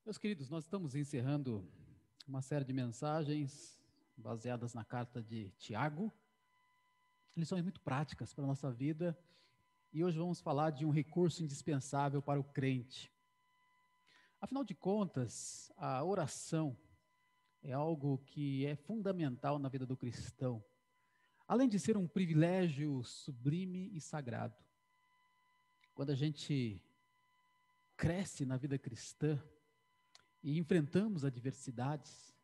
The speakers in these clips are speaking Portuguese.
Meus queridos, nós estamos encerrando uma série de mensagens baseadas na carta de Tiago, lições muito práticas para a nossa vida, e hoje vamos falar de um recurso indispensável para o crente. Afinal de contas, a oração é algo que é fundamental na vida do cristão, além de ser um privilégio sublime e sagrado. Quando a gente cresce na vida cristã e enfrentamos adversidades,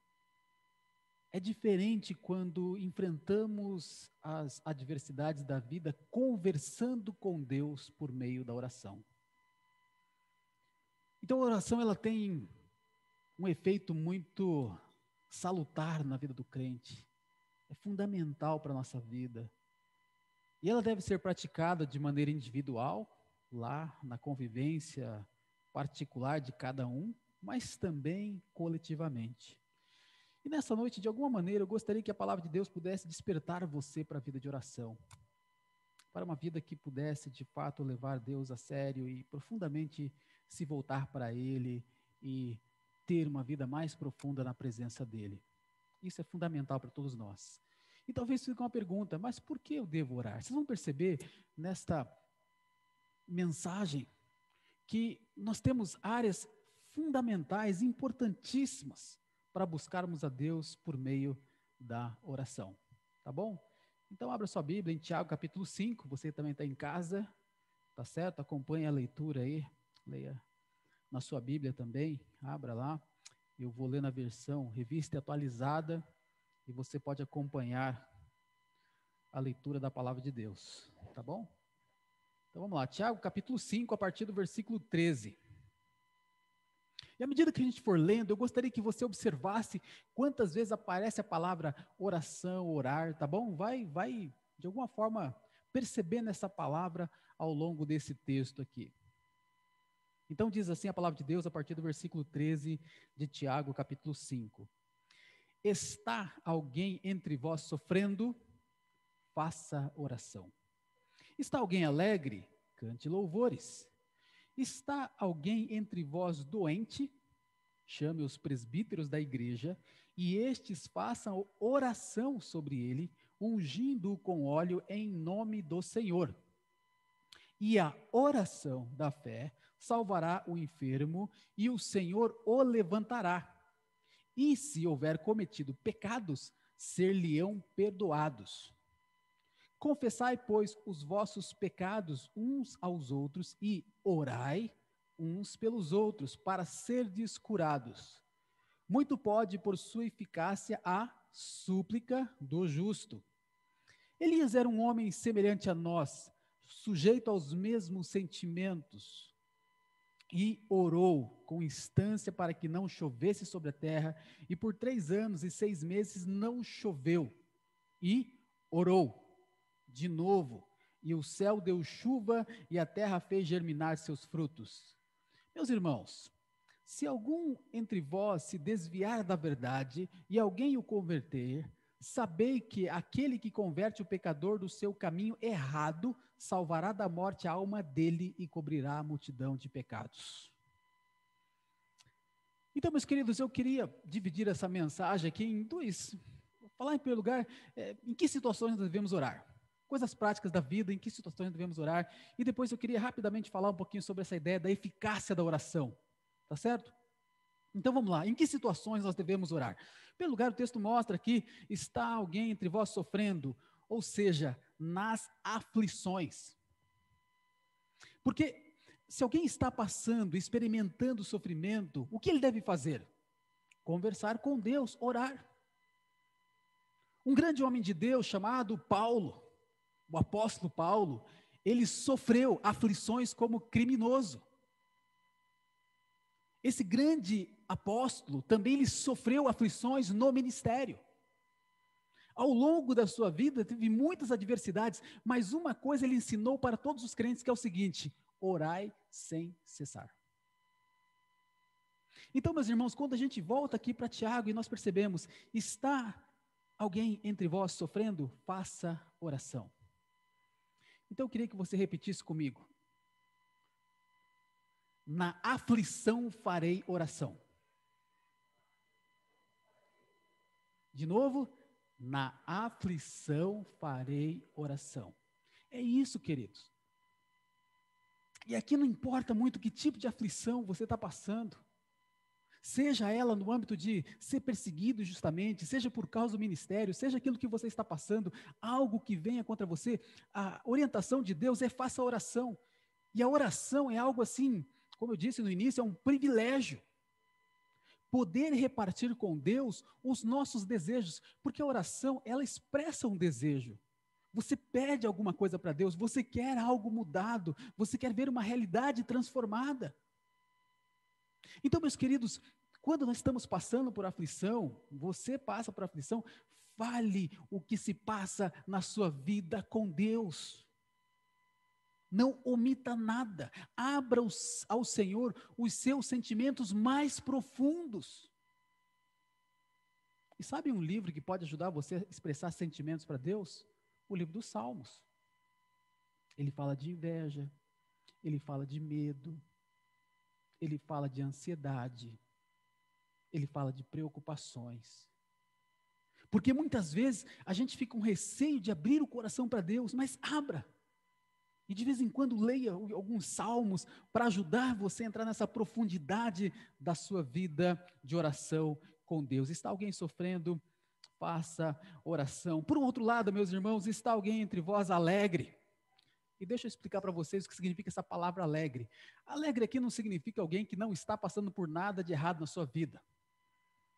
é diferente quando enfrentamos as adversidades da vida conversando com Deus por meio da oração. Então a oração ela tem um efeito muito salutar na vida do crente. É fundamental para a nossa vida. E ela deve ser praticada de maneira individual, lá na convivência particular de cada um, mas também coletivamente. E nessa noite, de alguma maneira, eu gostaria que a palavra de Deus pudesse despertar você para a vida de oração, para uma vida que pudesse, de fato, levar Deus a sério e profundamente se voltar para Ele e ter uma vida mais profunda na presença dEle. Isso é fundamental para todos nós. E talvez fique uma pergunta, mas por que eu devo orar? Vocês vão perceber nesta mensagem que nós temos áreas fundamentais, importantíssimas, para buscarmos a Deus por meio da oração. Tá bom? Então, abra sua Bíblia em Tiago, capítulo 5. Você também está em casa, tá certo? Acompanhe a leitura aí. Leia na sua Bíblia também. Abra lá. Eu vou ler na versão revista e atualizada e você pode acompanhar a leitura da palavra de Deus. Tá bom? Então, vamos lá. Tiago, capítulo 5, a partir do versículo 13. E à medida que a gente for lendo, eu gostaria que você observasse quantas vezes aparece a palavra oração, orar, tá bom? Vai, de alguma forma, percebendo essa palavra ao longo desse texto aqui. Então diz assim a palavra de Deus a partir do versículo 13 de Tiago, capítulo 5. Está alguém entre vós sofrendo? Faça oração. Está alguém alegre? Cante louvores. Está alguém entre vós doente? Chame os presbíteros da igreja, e estes façam oração sobre ele, ungindo-o com óleo em nome do Senhor. E a oração da fé salvará o enfermo, e o Senhor o levantará. E se houver cometido pecados, ser-lhe-ão perdoados. Confessai, pois, os vossos pecados uns aos outros e orai uns pelos outros, para serdes curados. Muito pode, por sua eficácia, a súplica do justo. Elias era um homem semelhante a nós, sujeito aos mesmos sentimentos, e orou com instância para que não chovesse sobre a terra, e por 3 anos e 6 meses não choveu. E orou de novo, e o céu deu chuva, e a terra fez germinar seus frutos. Meus irmãos, se algum entre vós se desviar da verdade e alguém o converter, sabei que aquele que converte o pecador do seu caminho errado salvará da morte a alma dele e cobrirá a multidão de pecados. Então, meus queridos, eu queria dividir essa mensagem aqui em dois. Vou falar em primeiro lugar, em que situações nós devemos orar? Coisas práticas da vida, em que situações devemos orar? E depois eu queria rapidamente falar um pouquinho sobre essa ideia da eficácia da oração. Tá certo? Então vamos lá, em que situações nós devemos orar? Em primeiro lugar, o texto mostra que está alguém entre vós sofrendo, ou seja, nas aflições. Porque se alguém está passando, experimentando sofrimento, o que ele deve fazer? Conversar com Deus, orar. Um grande homem de Deus chamado Paulo, o apóstolo Paulo, ele sofreu aflições como criminoso. Esse grande apóstolo também ele sofreu aflições no ministério. Ao longo da sua vida teve muitas adversidades, mas uma coisa ele ensinou para todos os crentes que é o seguinte: orai sem cessar. Então, meus irmãos, quando a gente volta aqui para Tiago e nós percebemos, está alguém entre vós sofrendo? Faça oração. Então eu queria que você repetisse comigo. Na aflição farei oração. De novo, na aflição farei oração. É isso, queridos. E aqui não importa muito que tipo de aflição você está passando. Seja ela no âmbito de ser perseguido justamente, seja por causa do ministério, seja aquilo que você está passando, algo que venha contra você, a orientação de Deus é faça a oração. E a oração é algo assim, como eu disse no início, é um privilégio. Poder repartir com Deus os nossos desejos, porque a oração, ela expressa um desejo. Você pede alguma coisa para Deus, você quer algo mudado, você quer ver uma realidade transformada. Então, meus queridos, quando nós estamos passando por aflição, você passa por aflição, fale o que se passa na sua vida com Deus. Não omita nada, abra ao Senhor os seus sentimentos mais profundos. E sabe um livro que pode ajudar você a expressar sentimentos para Deus? O livro dos Salmos. Ele fala de inveja, ele fala de medo, ele fala de ansiedade, ele fala de preocupações. Porque muitas vezes a gente fica com receio de abrir o coração para Deus, mas abra. E de vez em quando leia alguns salmos para ajudar você a entrar nessa profundidade da sua vida de oração com Deus. Está alguém sofrendo? Faça oração. Por um outro lado, meus irmãos, está alguém entre vós alegre? E deixa eu explicar para vocês o que significa essa palavra alegre. Alegre aqui não significa alguém que não está passando por nada de errado na sua vida.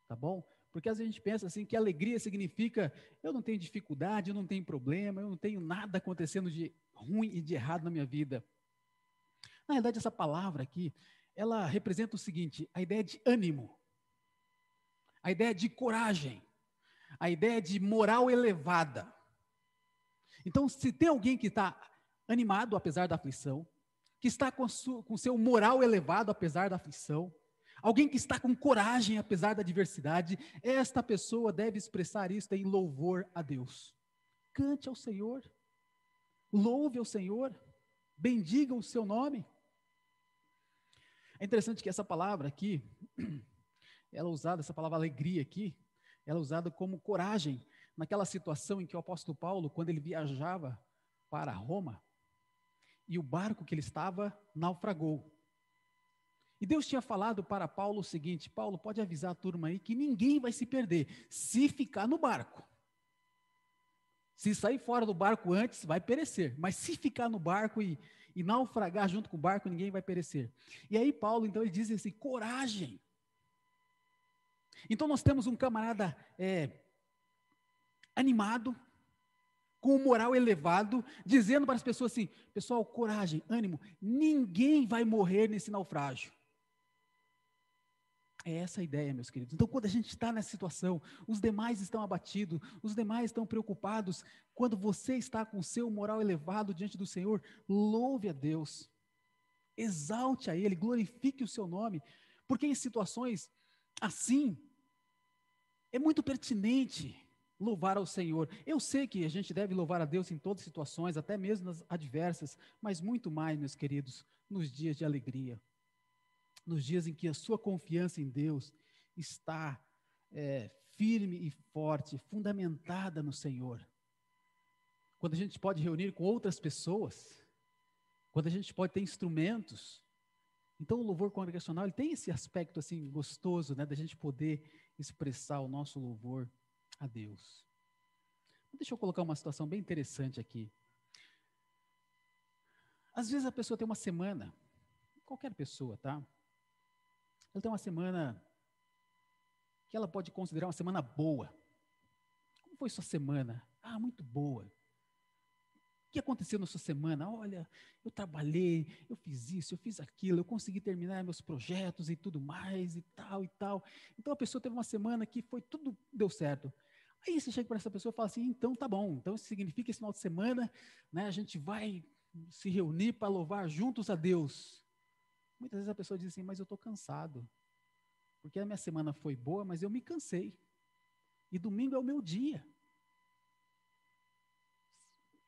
Tá bom? Porque às vezes a gente pensa assim que alegria significa eu não tenho dificuldade, eu não tenho problema, eu não tenho nada acontecendo de ruim e de errado na minha vida. Na verdade, essa palavra aqui, ela representa o seguinte, a ideia de ânimo, a ideia de coragem, a ideia de moral elevada. Então, se tem alguém que está animado apesar da aflição, que está com seu moral elevado apesar da aflição, alguém que está com coragem apesar da adversidade, esta pessoa deve expressar isso em louvor a Deus. Cante ao Senhor, louve ao Senhor, bendiga o seu nome. É interessante que essa palavra aqui, ela é usada, essa palavra alegria aqui, ela é usada como coragem, naquela situação em que o apóstolo Paulo, quando ele viajava para Roma, e o barco que ele estava naufragou. E Deus tinha falado para Paulo o seguinte: Paulo, pode avisar a turma aí que ninguém vai se perder, se ficar no barco. Se sair fora do barco antes, vai perecer. Mas se ficar no barco e naufragar junto com o barco, ninguém vai perecer. E aí Paulo, então, ele diz assim, coragem. Então nós temos um camarada animado, com um moral elevado, dizendo para as pessoas assim, pessoal, coragem, ânimo, ninguém vai morrer nesse naufrágio. É essa a ideia, meus queridos. Então, quando a gente está nessa situação, os demais estão abatidos, os demais estão preocupados, quando você está com o seu moral elevado diante do Senhor, louve a Deus, exalte a Ele, glorifique o seu nome, porque em situações assim, é muito pertinente louvar ao Senhor. Eu sei que a gente deve louvar a Deus em todas as situações, até mesmo nas adversas, mas muito mais, meus queridos, nos dias de alegria. Nos dias em que a sua confiança em Deus está firme e forte, fundamentada no Senhor. Quando a gente pode reunir com outras pessoas, quando a gente pode ter instrumentos. Então o louvor congregacional ele tem esse aspecto assim gostoso, né, da gente poder expressar o nosso louvor a Deus. Deixa eu colocar uma situação bem interessante aqui. Às vezes a pessoa tem uma semana, qualquer pessoa, tá? Ela tem uma semana que ela pode considerar uma semana boa. Como foi sua semana? Ah, muito boa. O que aconteceu na sua semana? Olha, eu trabalhei, eu fiz isso, eu fiz aquilo, eu consegui terminar meus projetos e tudo mais e tal e tal. Então a pessoa teve uma semana que foi tudo deu certo. Aí você chega para essa pessoa e fala assim, então tá bom, então isso significa que esse final de semana, né, a gente vai se reunir para louvar juntos a Deus. Muitas vezes a pessoa diz assim, mas eu estou cansado, porque a minha semana foi boa, mas eu me cansei. E domingo é o meu dia.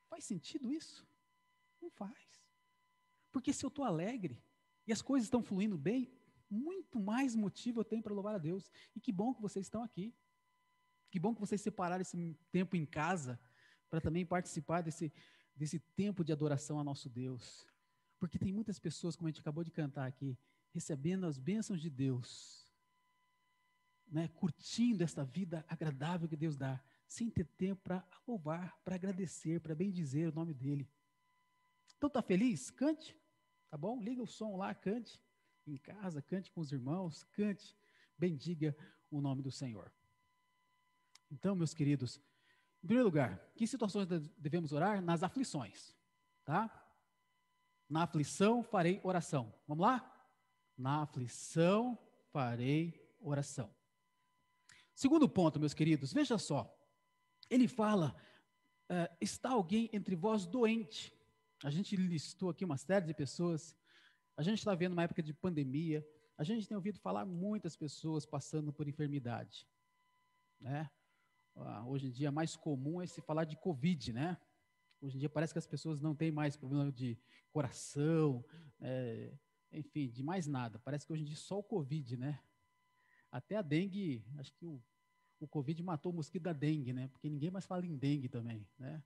Faz sentido isso? Não faz. Porque se eu estou alegre e as coisas estão fluindo bem, muito mais motivo eu tenho para louvar a Deus. E que bom que vocês estão aqui. Que bom que vocês separaram esse tempo em casa para também participar desse tempo de adoração a nosso Deus. Porque tem muitas pessoas, como a gente acabou de cantar aqui, recebendo as bênçãos de Deus, né, curtindo esta vida agradável que Deus dá, sem ter tempo para louvar, para agradecer, para bendizer o nome dEle. Então, está feliz? Cante, tá bom? Liga o som lá, cante em casa, cante com os irmãos, cante, bendiga o nome do Senhor. Então, meus queridos, em primeiro lugar, que situações devemos orar? Nas aflições, tá? Na aflição farei oração. Vamos lá? Na aflição farei oração. Segundo ponto, meus queridos, veja só. Ele fala, está alguém entre vós doente? A gente listou aqui uma série de pessoas. A gente está vendo uma época de pandemia. A gente tem ouvido falar muitas pessoas passando por enfermidade, né? Hoje em dia, mais comum é se falar de Covid, né? Hoje em dia parece que as pessoas não têm mais problema de coração, enfim, de mais nada. Parece que hoje em dia só o Covid, né? Até a dengue, acho que o Covid matou o mosquito da dengue, né? Porque ninguém mais fala em dengue também, né?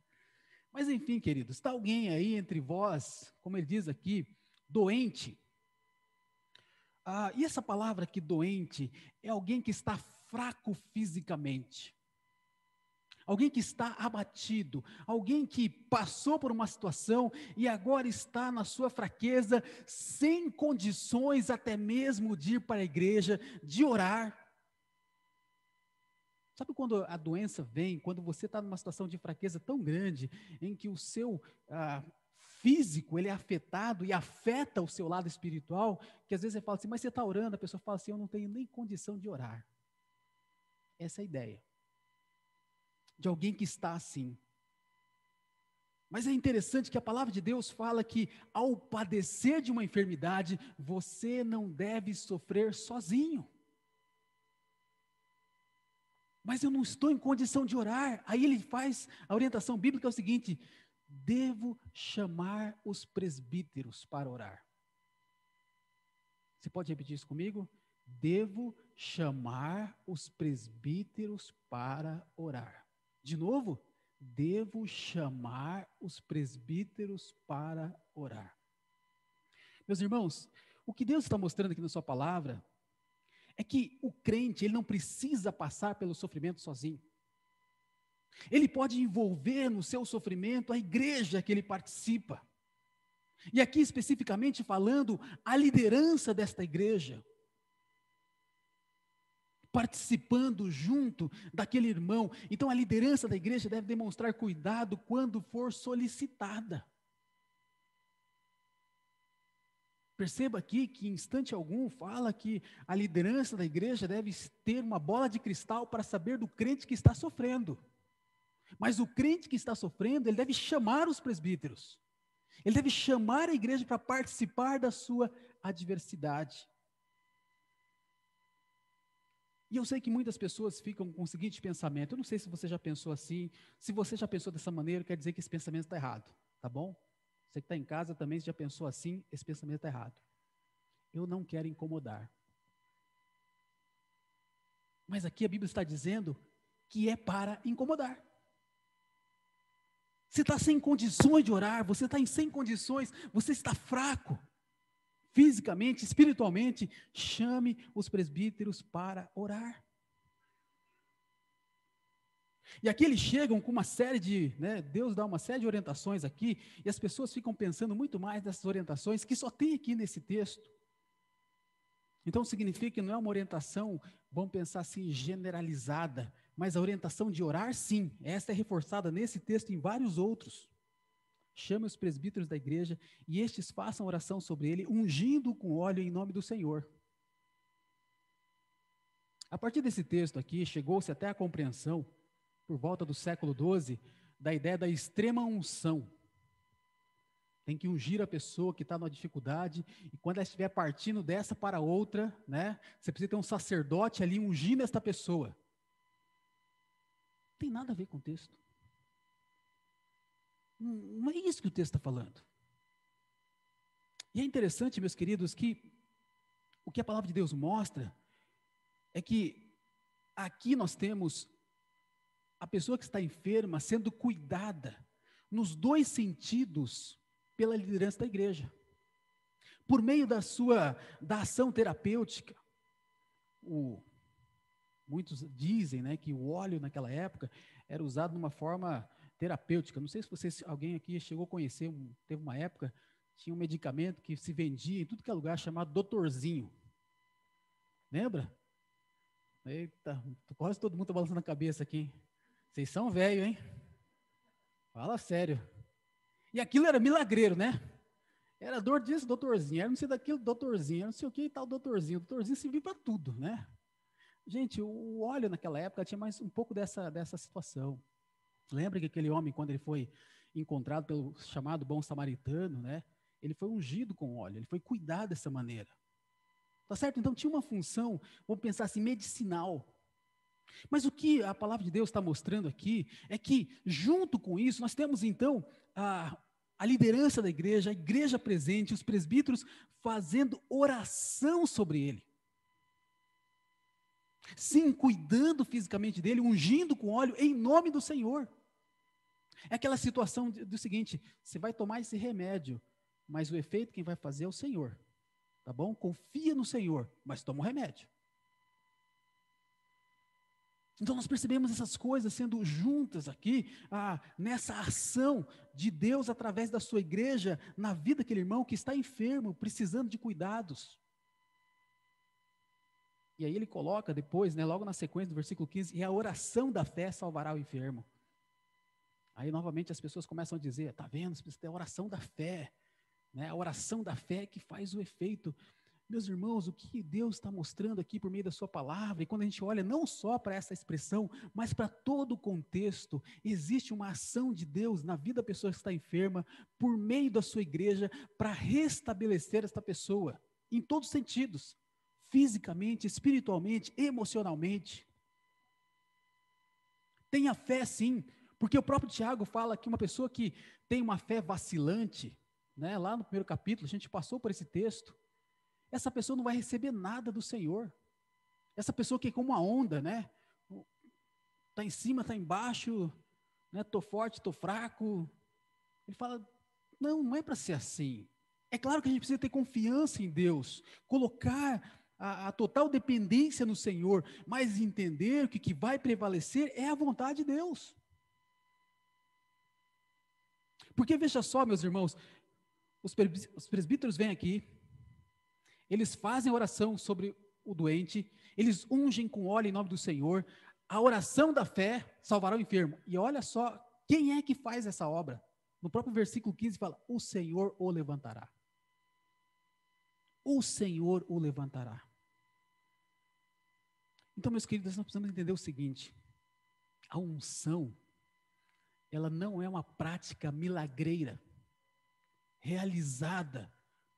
Mas enfim, queridos, está alguém aí entre vós, como ele diz aqui, doente? E essa palavra aqui, doente, é alguém que está fraco fisicamente. Alguém que está abatido, alguém que passou por uma situação e agora está na sua fraqueza, sem condições até mesmo de ir para a igreja, de orar. Sabe quando a doença vem, quando você está numa situação de fraqueza tão grande, em que o seu físico ele é afetado e afeta o seu lado espiritual, que às vezes você fala assim, mas você está orando, a pessoa fala assim, eu não tenho nem condição de orar. Essa é a ideia. De alguém que está assim. Mas é interessante que a palavra de Deus fala que ao padecer de uma enfermidade, você não deve sofrer sozinho. Mas eu não estou em condição de orar. Aí ele faz, a orientação bíblica é o seguinte, devo chamar os presbíteros para orar. Você pode repetir isso comigo? Devo chamar os presbíteros para orar. De novo, devo chamar os presbíteros para orar. Meus irmãos, o que Deus está mostrando aqui na sua palavra é que o crente, ele não precisa passar pelo sofrimento sozinho. Ele pode envolver no seu sofrimento a igreja que ele participa. E aqui especificamente falando a liderança desta igreja. Participando junto daquele irmão. Então a liderança da igreja deve demonstrar cuidado quando for solicitada. Perceba aqui que em instante algum fala que a liderança da igreja deve ter uma bola de cristal para saber do crente que está sofrendo. Mas o crente que está sofrendo, ele deve chamar os presbíteros. Ele deve chamar a igreja para participar da sua adversidade. E eu sei que muitas pessoas ficam com o seguinte pensamento, eu não sei se você já pensou assim, se você já pensou dessa maneira, quer dizer que esse pensamento está errado, tá bom? Você que está em casa também, se já pensou assim, esse pensamento está errado. Eu não quero incomodar. Mas aqui a Bíblia está dizendo que é para incomodar. Você está sem condições de orar, você está sem condições, você está fraco, fisicamente, espiritualmente, chame os presbíteros para orar. E aqui eles chegam com uma série de, Deus dá uma série de orientações aqui, e as pessoas ficam pensando muito mais nessas orientações que só tem aqui nesse texto. Então significa que não é uma orientação, vamos pensar assim, generalizada, mas a orientação de orar sim, essa é reforçada nesse texto e em vários outros. Chame os presbíteros da igreja e estes façam oração sobre ele, ungindo com óleo em nome do Senhor. A partir desse texto aqui, chegou-se até a compreensão, por volta do século XII, da ideia da extrema unção. Tem que ungir a pessoa que está numa dificuldade, e quando ela estiver partindo dessa para outra, você precisa ter um sacerdote ali ungindo esta pessoa. Não tem nada a ver com o texto. Não é isso que o texto está falando. E é interessante, meus queridos, que o que a palavra de Deus mostra é que aqui nós temos a pessoa que está enferma sendo cuidada nos dois sentidos pela liderança da igreja. Por meio da ação terapêutica, muitos dizem, né, que o óleo naquela época era usado de uma forma terapêutica. Não sei se alguém aqui chegou a conhecer, teve uma época, tinha um medicamento que se vendia em tudo que é lugar chamado Doutorzinho. Lembra? Eita, quase todo mundo está balançando a cabeça aqui. Vocês são velhos, hein? Fala sério. E aquilo era milagreiro, né? Era dor disso, doutorzinho. Era não sei daquilo, doutorzinho. Era não sei o que e tal, doutorzinho. O doutorzinho servia para tudo, né? Gente, o óleo naquela época tinha mais um pouco dessa situação. Lembra que aquele homem, quando ele foi encontrado pelo chamado bom samaritano, né? Ele foi ungido com óleo, ele foi cuidado dessa maneira. Tá certo? Então tinha uma função, vamos pensar assim, medicinal. Mas o que a palavra de Deus está mostrando aqui é que, junto com isso, nós temos então a liderança da igreja, a igreja presente, os presbíteros fazendo oração sobre ele. Sim, cuidando fisicamente dele, ungindo com óleo em nome do Senhor. É aquela situação do seguinte: você vai tomar esse remédio, mas o efeito quem vai fazer é o Senhor. Tá bom? Confia no Senhor, mas toma o remédio. Então nós percebemos essas coisas sendo juntas aqui, nessa ação de Deus através da sua igreja, na vida daquele irmão que está enfermo, precisando de cuidados. E aí ele coloca depois, né, logo na sequência do versículo 15, e a oração da fé salvará o enfermo. Aí novamente as pessoas começam a dizer, tá vendo, você precisa ter a oração da fé, né, a oração da fé que faz o efeito. Meus irmãos, o que Deus está mostrando aqui por meio da sua palavra, e quando a gente olha não só para essa expressão, mas para todo o contexto, existe uma ação de Deus na vida da pessoa que está enferma, por meio da sua igreja, para restabelecer esta pessoa, em todos os sentidos, fisicamente, espiritualmente, emocionalmente. Tenha fé sim, porque o próprio Tiago fala que uma pessoa que tem uma fé vacilante, né, lá no primeiro capítulo, a gente passou por esse texto, essa pessoa não vai receber nada do Senhor. Essa pessoa que é como uma onda, né? Está em cima, está embaixo, né? Estou forte, estou fraco. Ele fala, não é para ser assim. É claro que a gente precisa ter confiança em Deus, colocar a total dependência no Senhor, mas entender que o que vai prevalecer é a vontade de Deus. Porque veja só, meus irmãos, os presbíteros vêm aqui, eles fazem oração sobre o doente, eles ungem com óleo em nome do Senhor, a oração da fé salvará o enfermo. E olha só, quem é que faz essa obra? No próprio versículo 15 fala, o Senhor o levantará. O Senhor o levantará. Então, meus queridos, nós precisamos entender o seguinte, a unção, ela não é uma prática milagreira, realizada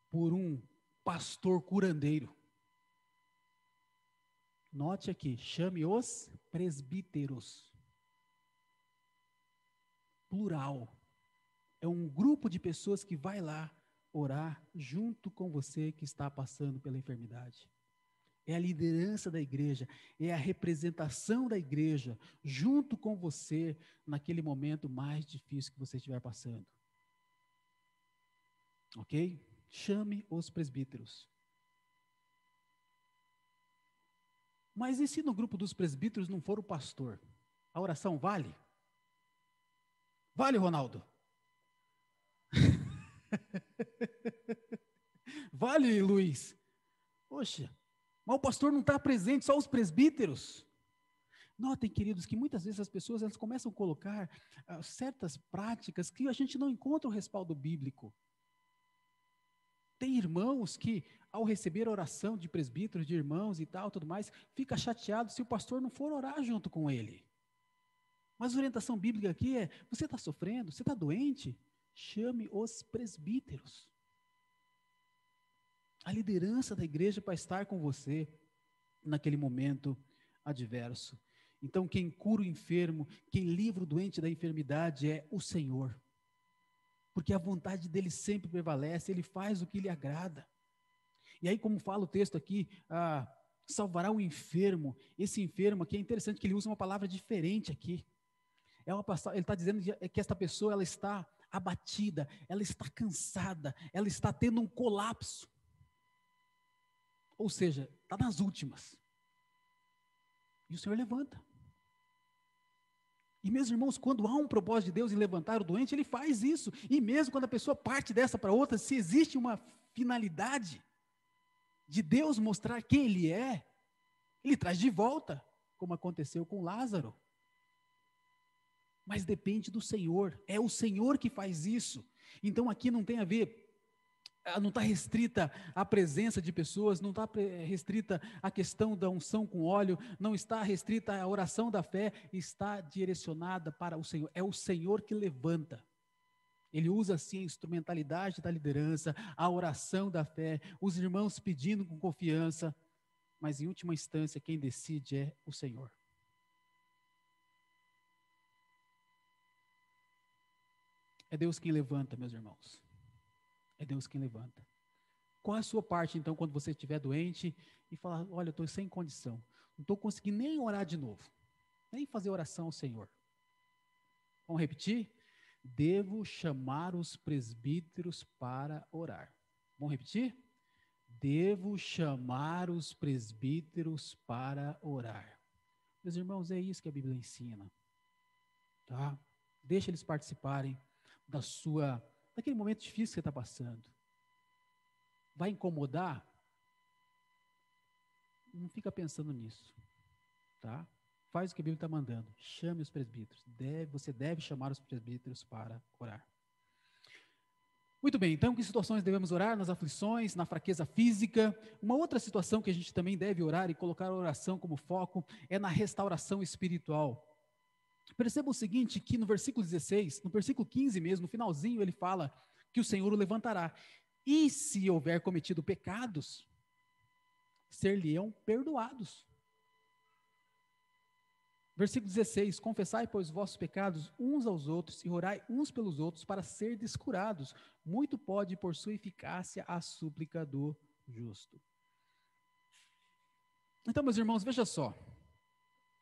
por um pastor curandeiro. Note aqui, chame os presbíteros. Plural. É um grupo de pessoas que vai lá orar junto com você que está passando pela enfermidade. É a liderança da igreja, é a representação da igreja junto com você naquele momento mais difícil que você estiver passando. Ok? Chame os presbíteros. Mas e se no grupo dos presbíteros não for o pastor? A oração vale? Vale, Ronaldo? Vale, Luiz? Poxa, mas o pastor não está presente, só os presbíteros. Notem, queridos, que muitas vezes as pessoas elas começam a colocar certas práticas que a gente não encontra o respaldo bíblico. Tem irmãos que, ao receber a oração de presbíteros, de irmãos e tal, tudo mais, fica chateado se o pastor não for orar junto com ele. Mas a orientação bíblica aqui é, você está sofrendo, você está doente? Chame os presbíteros. A liderança da igreja para estar com você naquele momento adverso. Então, quem cura o enfermo, quem livra o doente da enfermidade é o Senhor. Porque a vontade dele sempre prevalece, ele faz o que lhe agrada. E aí, como fala o texto aqui, salvará o enfermo. Esse enfermo aqui, é interessante que ele usa uma palavra diferente aqui. Ele está dizendo que esta pessoa ela está abatida, ela está cansada, ela está tendo um colapso. Ou seja, está nas últimas. E o Senhor levanta. E meus irmãos, quando há um propósito de Deus em levantar o doente, Ele faz isso. E mesmo quando a pessoa parte dessa para outra, se existe uma finalidade de Deus mostrar quem Ele é, Ele traz de volta, como aconteceu com Lázaro. Mas depende do Senhor, é o Senhor que faz isso. Então aqui não tem a ver, não está restrita a presença de pessoas, não está restrita a questão da unção com óleo, não está restrita a oração da fé, está direcionada para o Senhor. É o Senhor que levanta. Ele usa assim a instrumentalidade da liderança, a oração da fé, os irmãos pedindo com confiança, mas em última instância quem decide é o Senhor. É Deus quem levanta, meus irmãos. É Deus quem levanta. Qual é a sua parte, então, quando você estiver doente e falar, olha, eu estou sem condição, não estou conseguindo nem orar de novo, nem fazer oração ao Senhor. Vamos repetir? Devo chamar os presbíteros para orar. Vamos repetir? Devo chamar os presbíteros para orar. Meus irmãos, é isso que a Bíblia ensina. Tá? Deixa eles participarem daquele momento difícil que você está passando. Vai incomodar? Não fica pensando nisso, tá? Faz o que a Bíblia está mandando. Chame os presbíteros. Você deve chamar os presbíteros para orar. Muito bem, então, que situações devemos orar? Nas aflições, na fraqueza física. Uma outra situação que a gente também deve orar e colocar a oração como foco é na restauração espiritual. Perceba o seguinte, que no versículo 16, no versículo 15 mesmo, no finalzinho, ele fala que o Senhor o levantará. E se houver cometido pecados, ser-lhe-ão perdoados. Versículo 16, confessai, pois, vossos pecados uns aos outros e orai uns pelos outros para serdes curados. Muito pode, por sua eficácia, a súplica do justo. Então, meus irmãos, veja só.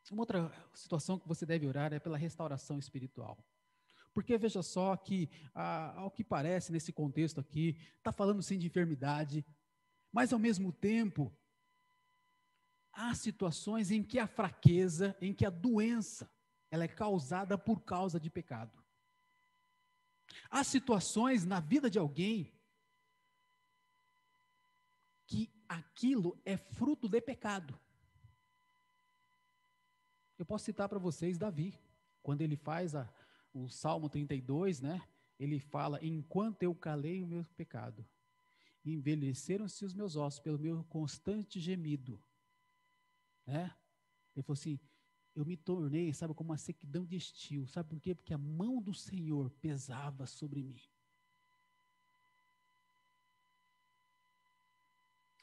Uma outra situação que você deve orar é pela restauração espiritual. Porque veja só que, ao que parece nesse contexto aqui, está falando sim de enfermidade, mas ao mesmo tempo, há situações em que a fraqueza, em que a doença, ela é causada por causa de pecado. Há situações na vida de alguém que aquilo é fruto de pecado. Eu posso citar para vocês Davi, quando ele faz o Salmo 32, né? Ele fala, enquanto eu calei o meu pecado, envelheceram-se os meus ossos pelo meu constante gemido. Né? Ele falou assim, eu me tornei, sabe, como uma sequidão de estio. Sabe por quê? Porque a mão do Senhor pesava sobre mim.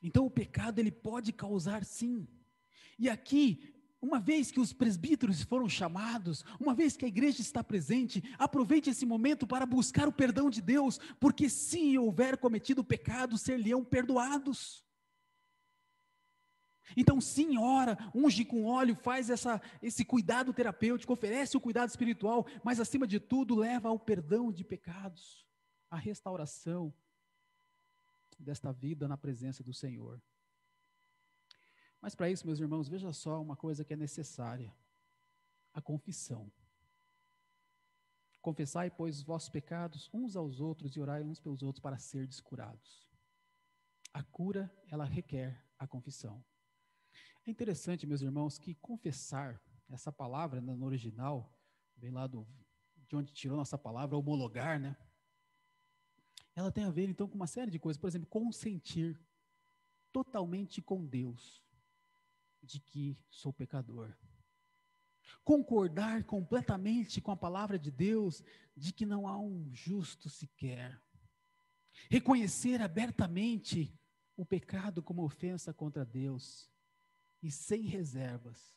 Então o pecado ele pode causar sim. E aqui, uma vez que os presbíteros foram chamados, uma vez que a igreja está presente, aproveite esse momento para buscar o perdão de Deus, porque se houver cometido pecado, ser-lhe-ão perdoados. Então sim, ora, unge com óleo, faz esse cuidado terapêutico, oferece o cuidado espiritual, mas acima de tudo leva ao perdão de pecados, à restauração desta vida na presença do Senhor. Mas para isso, meus irmãos, veja só uma coisa que é necessária, a confissão. Confessai, pois, os vossos pecados uns aos outros e orai uns pelos outros para serdes curados. A cura, ela requer a confissão. É interessante, meus irmãos, que confessar, essa palavra no original, vem lá de onde tirou nossa palavra, homologar, né? Ela tem a ver, então, com uma série de coisas. Por exemplo, consentir totalmente com Deus de que sou pecador. Concordar completamente com a palavra de Deus de que não há um justo sequer. Reconhecer abertamente o pecado como ofensa contra Deus. E sem reservas,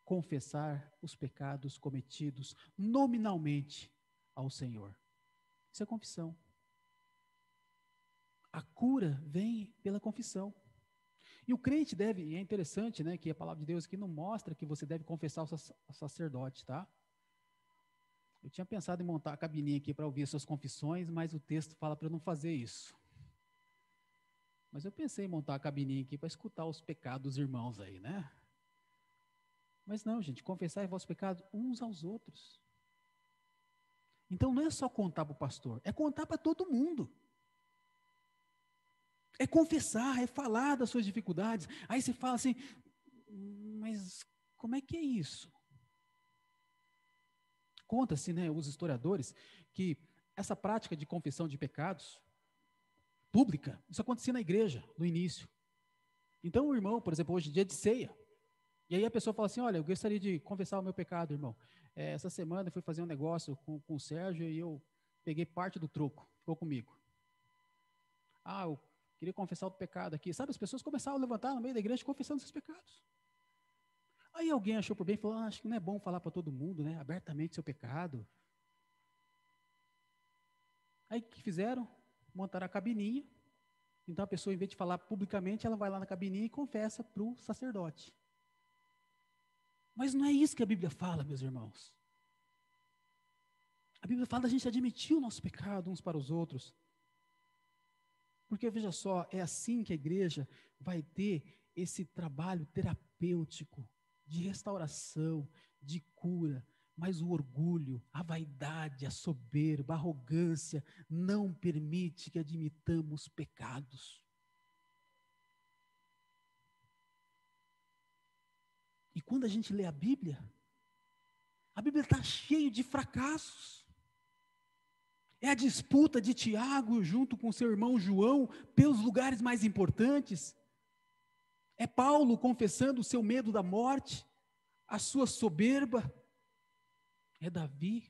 confessar os pecados cometidos nominalmente ao Senhor. Isso é confissão. A cura vem pela confissão. E o crente deve, e é interessante, né, que a palavra de Deus aqui não mostra que você deve confessar ao sacerdote, tá? Eu tinha pensado em montar a cabininha aqui para ouvir as suas confissões, mas o texto fala para eu não fazer isso. Mas eu pensei em montar a cabininha aqui para escutar os pecados dos irmãos aí, né? Mas não, gente, confessar vossos pecados uns aos outros. Então não é só contar para o pastor, é contar para todo mundo. É confessar, é falar das suas dificuldades. Aí você fala assim, mas como é que é isso? Conta-se, né, os historiadores, que essa prática de confissão de pecados pública, isso acontecia na igreja, no início. Então o irmão, por exemplo, hoje é dia de ceia, e aí a pessoa fala assim, olha, eu gostaria de confessar o meu pecado, irmão. Essa semana eu fui fazer um negócio com o Sérgio e eu peguei parte do troco, ficou comigo. Ah, eu queria confessar o pecado aqui. Sabe, as pessoas começaram a levantar no meio da igreja confessando seus pecados. Aí alguém achou por bem e falou, acho que não é bom falar para todo mundo, né, abertamente seu pecado. Aí o que fizeram? Montaram a cabininha. Então a pessoa, em vez de falar publicamente, ela vai lá na cabininha e confessa para o sacerdote. Mas não é isso que a Bíblia fala, meus irmãos. A Bíblia fala da gente admitir o nosso pecado uns para os outros. Porque, veja só, é assim que a igreja vai ter esse trabalho terapêutico, de restauração, de cura, mas o orgulho, a vaidade, a soberba, a arrogância não permite que admitamos pecados. E quando a gente lê a Bíblia está cheia de fracassos. É a disputa de Tiago junto com seu irmão João pelos lugares mais importantes. É Paulo confessando o seu medo da morte, a sua soberba. É Davi,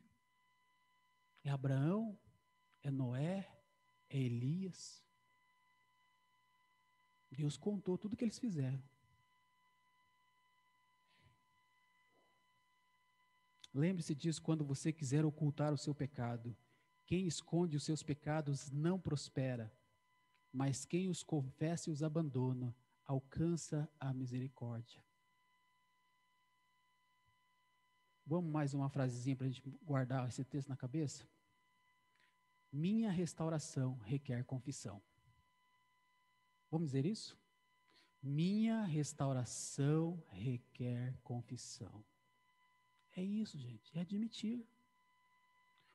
é Abraão, é Noé, é Elias. Deus contou tudo o que eles fizeram. Lembre-se disso quando você quiser ocultar o seu pecado. Quem esconde os seus pecados não prospera, mas quem os confessa e os abandona, alcança a misericórdia. Vamos mais uma frasezinha para a gente guardar esse texto na cabeça? Minha restauração requer confissão. Vamos dizer isso? Minha restauração requer confissão. É isso, gente, é admitir.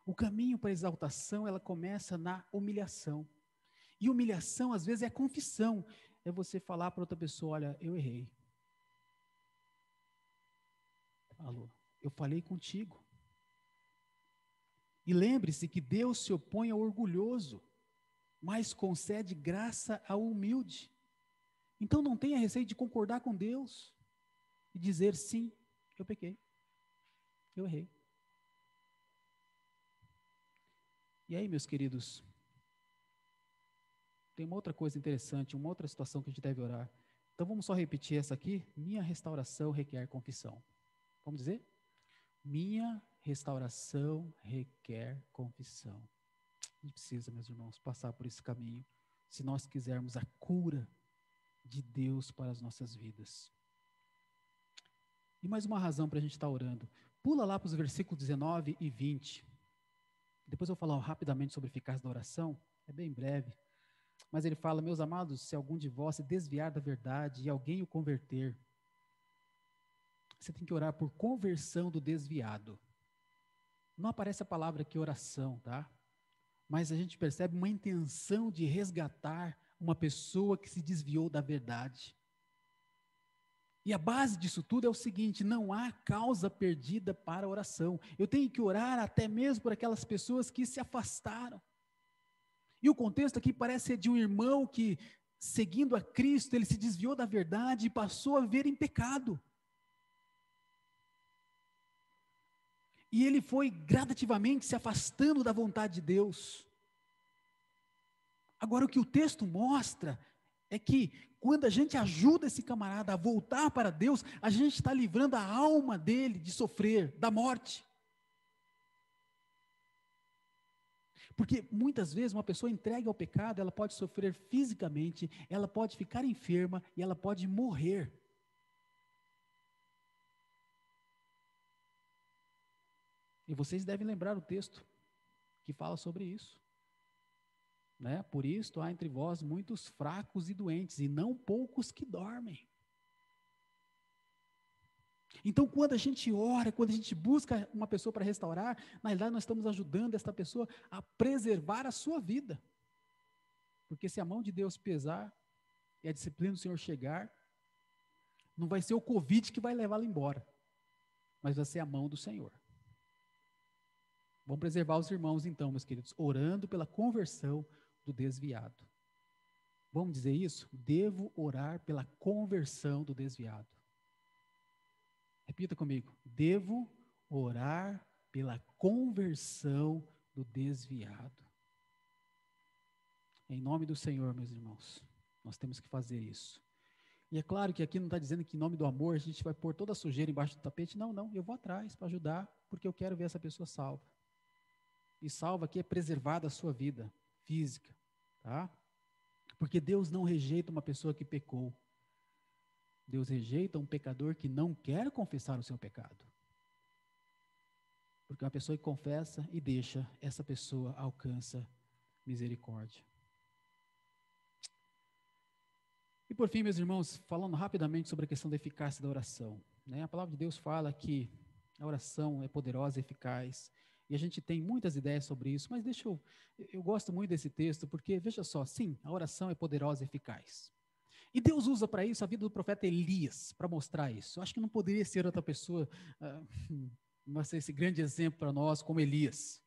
O caminho para a exaltação, ela começa na humilhação. E humilhação, às vezes, é confissão. É você falar para outra pessoa, olha, eu errei. Alô, eu falei contigo. E lembre-se que Deus se opõe ao orgulhoso, mas concede graça ao humilde. Então não tenha receio de concordar com Deus e dizer sim, eu pequei, eu errei. E aí, meus queridos, tem uma outra coisa interessante, uma outra situação que a gente deve orar. Então vamos só repetir essa aqui. Minha restauração requer confissão. Vamos dizer? Minha restauração requer confissão. A gente precisa, meus irmãos, passar por esse caminho, se nós quisermos a cura de Deus para as nossas vidas. E mais uma razão para a gente estar orando. Pula lá para os versículos 19 e 20. Depois eu vou falar rapidamente sobre a eficácia da oração, é bem breve. Mas ele fala, meus amados, se algum de vós se desviar da verdade e alguém o converter, você tem que orar por conversão do desviado. Não aparece a palavra aqui oração, tá? Mas a gente percebe uma intenção de resgatar uma pessoa que se desviou da verdade. E a base disso tudo é o seguinte, não há causa perdida para a oração. Eu tenho que orar até mesmo por aquelas pessoas que se afastaram. E o contexto aqui parece ser de um irmão que, seguindo a Cristo, ele se desviou da verdade e passou a viver em pecado. E ele foi gradativamente se afastando da vontade de Deus. Agora, o que o texto mostra é que, quando a gente ajuda esse camarada a voltar para Deus, a gente está livrando a alma dele de sofrer, da morte. Porque muitas vezes uma pessoa entregue ao pecado, ela pode sofrer fisicamente, ela pode ficar enferma e ela pode morrer. E vocês devem lembrar o texto que fala sobre isso. Né? Por isso há entre vós muitos fracos e doentes, e não poucos que dormem. Então, quando a gente ora, quando a gente busca uma pessoa para restaurar, na realidade nós estamos ajudando esta pessoa a preservar a sua vida. Porque se a mão de Deus pesar e a disciplina do Senhor chegar, não vai ser o Covid que vai levá-lo embora, mas vai ser a mão do Senhor. Vamos preservar os irmãos então, meus queridos, orando pela conversão do desviado. Vamos dizer isso? Devo orar pela conversão do desviado. Repita comigo. Devo orar pela conversão do desviado. Em nome do Senhor, meus irmãos, nós temos que fazer isso. E é claro que aqui não está dizendo que em nome do amor a gente vai pôr toda a sujeira embaixo do tapete. Não, não, eu vou atrás para ajudar, porque eu quero ver essa pessoa salva. E salva aqui é preservada a sua vida física, tá? Porque Deus não rejeita uma pessoa que pecou. Deus rejeita um pecador que não quer confessar o seu pecado. Porque uma pessoa que confessa e deixa, essa pessoa alcança misericórdia. E por fim, meus irmãos, falando rapidamente sobre a questão da eficácia da oração. Né? A palavra de Deus fala que a oração é poderosa e eficaz. E a gente tem muitas ideias sobre isso, mas eu gosto muito desse texto, porque, veja só, sim, a oração é poderosa e eficaz. E Deus usa para isso a vida do profeta Elias, para mostrar isso. Eu acho que não poderia ser outra pessoa, mas esse grande exemplo para nós, como Elias.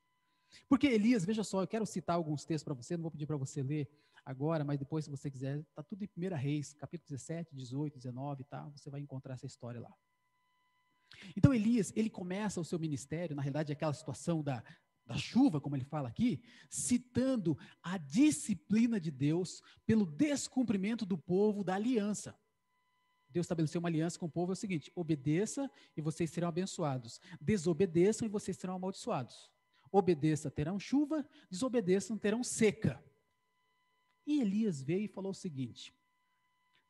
Porque Elias, veja só, eu quero citar alguns textos para você, não vou pedir para você ler agora, mas depois, se você quiser, está tudo em 1 Reis, capítulo 17, 18, 19, tá? Você vai encontrar essa história lá. Então, Elias, ele começa o seu ministério, na realidade, aquela situação da chuva, como ele fala aqui, citando a disciplina de Deus pelo descumprimento do povo da aliança. Deus estabeleceu uma aliança com o povo, é o seguinte: obedeça e vocês serão abençoados. Desobedeçam e vocês serão amaldiçoados. Obedeça, terão chuva, desobedeçam, terão seca. E Elias veio e falou o seguinte: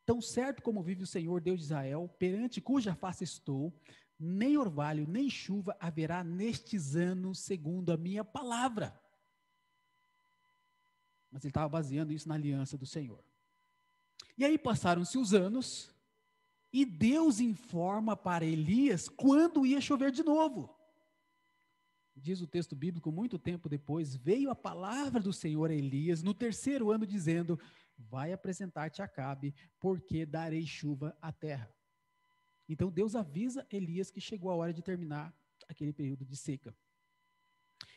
tão certo como vive o Senhor, Deus de Israel, perante cuja face estou, nem orvalho, nem chuva haverá nestes anos, segundo a minha palavra. Mas ele estava baseando isso na aliança do Senhor. E aí passaram-se os anos, e Deus informa para Elias quando ia chover de novo. Diz o texto bíblico, muito tempo depois, veio a palavra do Senhor a Elias, no 3º ano, dizendo: vai apresentar-te a Acabe, porque darei chuva à terra. Então Deus avisa Elias que chegou a hora de terminar aquele período de seca.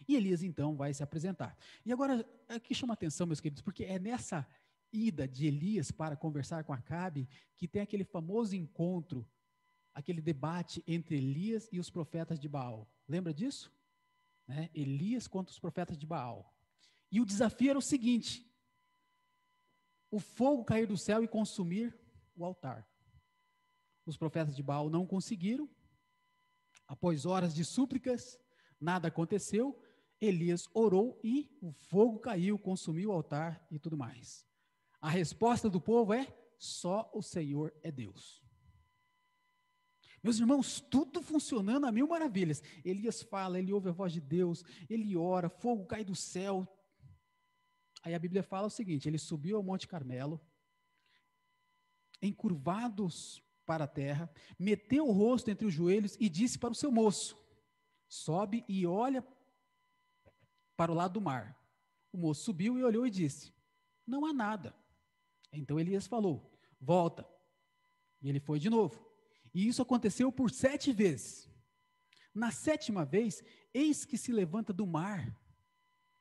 E Elias então vai se apresentar. E agora, aqui chama atenção, meus queridos, porque é nessa ida de Elias para conversar com Acabe que tem aquele famoso encontro, aquele debate entre Elias e os profetas de Baal. Lembra disso? Né? Elias contra os profetas de Baal. E o desafio era o seguinte: o fogo cair do céu e consumir o altar. Os profetas de Baal não conseguiram. Após horas de súplicas, nada aconteceu. Elias orou e o fogo caiu, consumiu o altar e tudo mais. A resposta do povo é: só o Senhor é Deus. Meus irmãos, tudo funcionando a mil maravilhas. Elias fala, ele ouve a voz de Deus, ele ora, fogo cai do céu. Aí a Bíblia fala o seguinte: ele subiu ao Monte Carmelo, encurvados para a terra, meteu o rosto entre os joelhos e disse para o seu moço: sobe e olha para o lado do mar. O moço subiu e olhou e disse: não há nada. Então Elias falou: volta. E ele foi de novo. E isso aconteceu por 7 vezes. Na 7ª vez, eis que se levanta do mar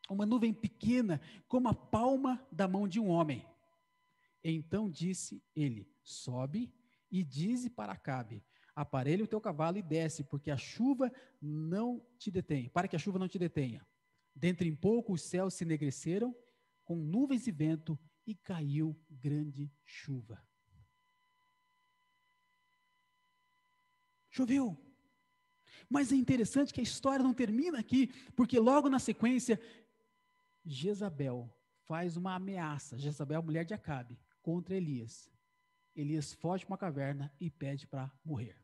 uma nuvem pequena, como a palma da mão de um homem. Então disse ele: sobe e dize para Acabe: aparelha o teu cavalo e desce, porque a chuva não te detém, para que a chuva não te detenha. Dentro em pouco os céus se enegreceram com nuvens e vento, e caiu grande chuva. Choveu. Mas é interessante que a história não termina aqui, porque logo na sequência, Jezabel faz uma ameaça. Jezabel, mulher de Acabe, contra Elias. Elias foge para uma caverna e pede para morrer.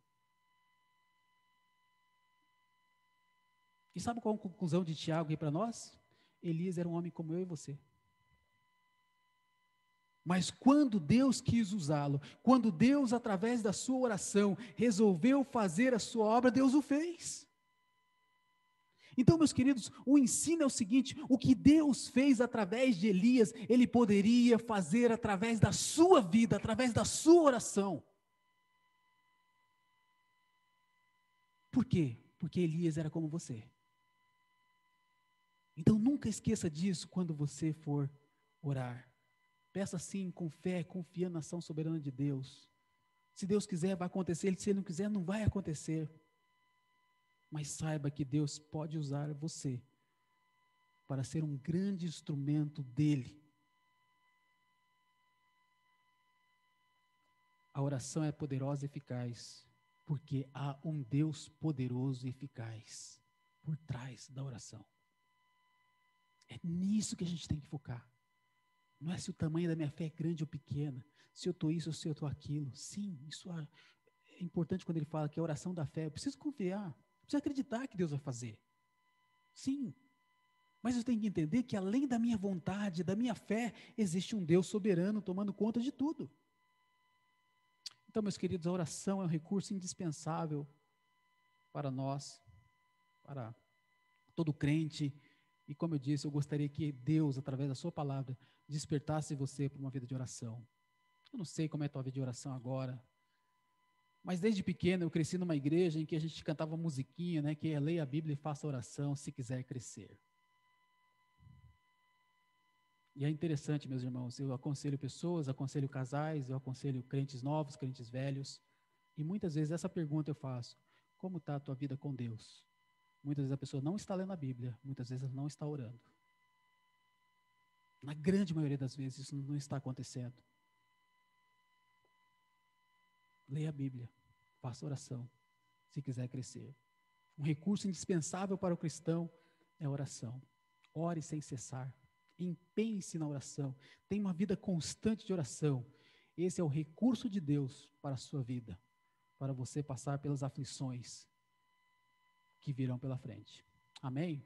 E sabe qual a conclusão de Tiago aí para nós? Elias era um homem como eu e você. Mas quando Deus quis usá-lo, quando Deus, através da sua oração, resolveu fazer a sua obra, Deus o fez. Então, meus queridos, o ensino é o seguinte: o que Deus fez através de Elias, Ele poderia fazer através da sua vida, através da sua oração. Por quê? Porque Elias era como você. Então, nunca esqueça disso quando você for orar. Peça assim, com fé, confiando na ação soberana de Deus. Se Deus quiser, vai acontecer. Se Ele não quiser, não vai acontecer. Mas saiba que Deus pode usar você para ser um grande instrumento dEle. A oração é poderosa e eficaz, porque há um Deus poderoso e eficaz por trás da oração. É nisso que a gente tem que focar. Não é se o tamanho da minha fé é grande ou pequena, se eu estou isso ou se eu estou aquilo. Sim, isso é importante quando ele fala que é a oração da fé. Eu preciso confiar, eu preciso acreditar que Deus vai fazer. Sim, mas eu tenho que entender que além da minha vontade, da minha fé, existe um Deus soberano tomando conta de tudo. Então, meus queridos, a oração é um recurso indispensável para nós, para todo crente. E como eu disse, eu gostaria que Deus, através da sua palavra, despertasse você para uma vida de oração. Eu não sei como é a tua vida de oração agora, mas desde pequeno eu cresci numa igreja em que a gente cantava musiquinha, né, que é leia a Bíblia e faça oração se quiser crescer. E é interessante, meus irmãos, eu aconselho pessoas, aconselho casais, eu aconselho crentes novos, crentes velhos, e muitas vezes essa pergunta eu faço: como está a tua vida com Deus? Muitas vezes a pessoa não está lendo a Bíblia, muitas vezes não está orando. Na grande maioria das vezes isso não está acontecendo. Leia a Bíblia, faça oração, se quiser crescer. Um recurso indispensável para o cristão é a oração. Ore sem cessar, empenhe-se na oração, tenha uma vida constante de oração. Esse é o recurso de Deus para a sua vida, para você passar pelas aflições que virão pela frente. Amém?